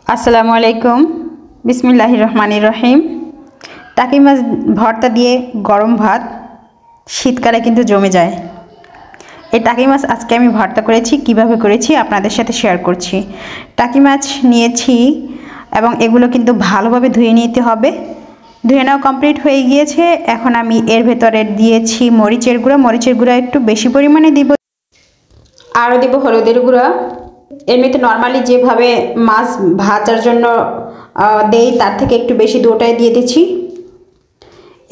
আসসালামু আলাইকুম। বিসমিল্লাহির রহমানির রহিম। টাকি মাছ ভর্তা দিয়ে গরম ভাত শীতকালে কিন্তু জমে যায়। এই টাকি মাছ আজকে আমি ভর্তা করেছি, কিভাবে করেছি আপনাদের সাথে শেয়ার করছি। টাকি মাছ নিয়েছি এবং এগুলো কিন্তু ভালোভাবে ধুয়ে নিতে হবে। ধুয়ে নেওয়া কমপ্লিট হয়ে গিয়েছে। এখন আমি এর ভেতরে দিয়েছি মরিচের গুঁড়া। মরিচের গুঁড়া একটু বেশি পরিমাণে দিব, আরও দিব হলুদের গুঁড়া। এমনিতে নর্মালি যেভাবে মাছ ভাজার জন্য দেই তার থেকে একটু বেশি দুটোটাই দিয়ে দিচ্ছি।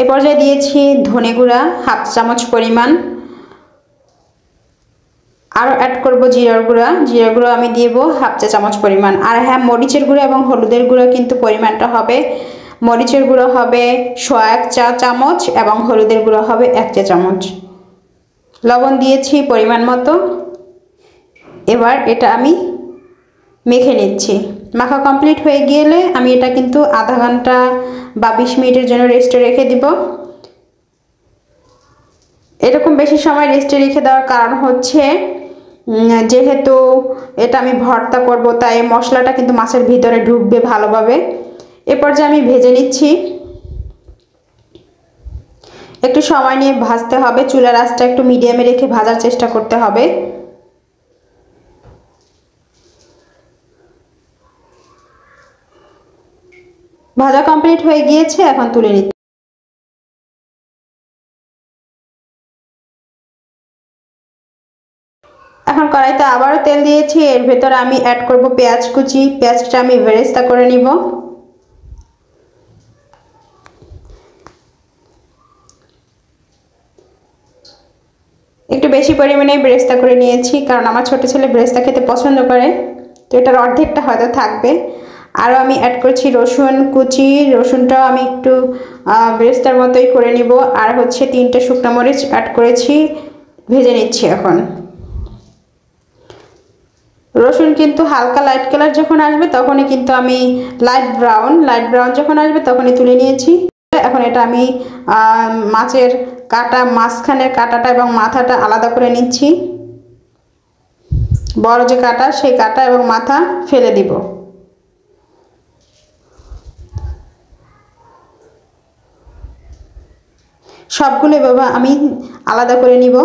এ পর্যায়ে দিয়েছি ধনে গুঁড়া হাফ চামচ পরিমাণ, আরও অ্যাড করব জিরার গুঁড়া। জিরার গুঁড়ো আমি দেব হাফ চা চামচ পরিমাণ। আর হ্যাঁ, মরিচের গুঁড়ো এবং হলুদের গুঁড়ো কিন্তু পরিমাণটা হবে, মরিচের গুঁড়ো হবে 1 চা চামচ এবং হলুদের গুঁড়ো হবে 1 চা চামচ। লবণ দিয়েছি পরিমাণ মতো। এবার এটা আমি মেখে নিচ্ছি। মাখা কমপ্লিট হয়ে গেলে আমি এটা কিন্তু আধা ঘন্টা বা 20 মিনিটের জন্য রেস্টে রেখে দিব। এরকম বেশি সময় রেস্টে রেখে দেওয়ার কারণ হচ্ছে যেহেতু এটা আমি ভর্তা করব, তাই মশলাটা কিন্তু মাছের ভিতরে ঢুকবে ভালোভাবে। এ পর্যায়ে আমি ভেজে নিচ্ছি। একটু সময় নিয়ে ভাজতে হবে, চুলার আঁচটা একটু মিডিয়ামে রেখে ভাজার চেষ্টা করতে হবে। ভাজা কমপ্লিট হয়ে গিয়েছে, এখন তুলে নিচ্ছি। এখন কড়াইতে আবারও তেল দিয়েছি। এর ভেতরে আমি অ্যাড করব পেঁয়াজ কুচি। পেঁয়াজটা আমি বেরেস্তা করে নিব। একটু বেশি পরিমাণে বেরেস্তা করে নিয়েছি, কারণ আমার ছোট ছেলে বেরেস্তা খেতে পছন্দ করে, তো এটার অর্ধেকটা হয়তো থাকবে। আরও আমি অ্যাড করছি রসুন কুচি। রসুনটাও আমি একটু বেরেস্তার মতোই করে নিব। আর হচ্ছে 3টে শুকনো মরিচ অ্যাড করেছি, ভেজে নিচ্ছি। এখন রসুন কিন্তু হালকা লাইট কালার যখন আসবে তখনই কিন্তু আমি লাইট ব্রাউন যখন আসবে তখনই তুলে নিয়েছি। এখন এটা আমি মাছের কাটা, মাঝখানের কাটাটা এবং মাথাটা আলাদা করে নিচ্ছি। বড় যে কাটা, সেই কাটা এবং মাথা ফেলে দিব। সবগুলো এভাবে আমি আলাদা করে নিব।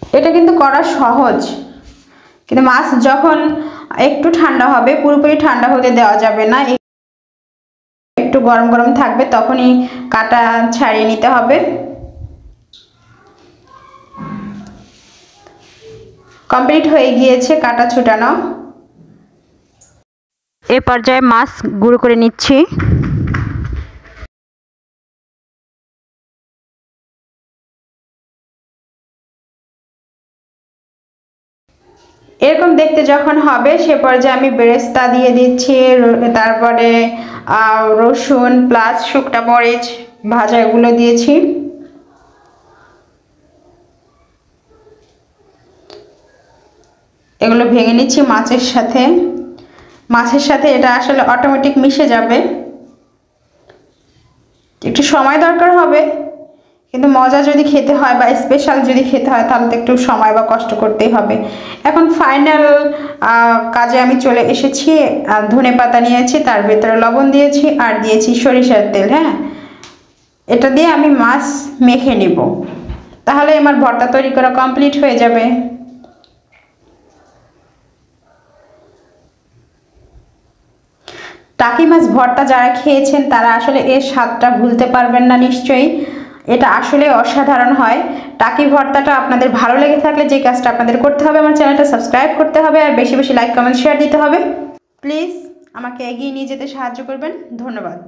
এটা কিন্তু করা সহজ, কিন্তু মাছ যখন একটু ঠান্ডা হবে, পুরোপুরি ঠান্ডা হতে দেওয়া যাবে না, একটু গরম গরম থাকবে, তখনই কাটা ছাড়িয়ে নিতে হবে। কমপ্লিট হয়ে গিয়েছে কাটা ছুটানো। এ পর্যায়ে মাছ গুঁড়ো করে নিচ্ছি। এরকম দেখতে যখন হবে সে পর্যায়ে আমি বেরেস্তা দিয়ে দিচ্ছি, তারপরে রসুন প্লাস শুকনা মরিচ ভাজা এগুলো দিয়েছি। এগুলো ভেঙে নিচ্ছি মাছের সাথে। এটা আসলে অটোমেটিক মিশে যাবে, একটু সময় দরকার হবে, কিন্তু মজা যদি খেতে হয় বা স্পেশাল যদি খেতে হয় তাহলে তো একটু সময় বা কষ্ট করতেই হবে। এখন ফাইনাল কাজে আমি চলে এসেছি। ধনে পাতা নিয়েছি, তার ভিতরে লবণ দিয়েছি আর দিয়েছি সরিষার তেল। হ্যাঁ, এটা দিয়ে আমি মাছ মেখে নেব, তাহলে আমার ভর্তা তৈরি করা কমপ্লিট হয়ে যাবে। টাকি মাছ ভর্তা যারা খেয়েছেন তারা আসলে এর স্বাদটা ভুলতে পারবেন না নিশ্চয়ই। এটা আসলে অসাধারণ হয়। টাকি ভর্তাটা আপনাদের ভালো লেগে থাকলে যে কাজটা আপনাদের করতে হবে, আমার চ্যানেলটা সাবস্ক্রাইব করতে হবে আর বেশি বেশি লাইক কমেন্ট শেয়ার দিতে হবে। প্লিজ আমাকে এগিয়ে নিয়ে যেতে সাহায্য করবেন। ধন্যবাদ।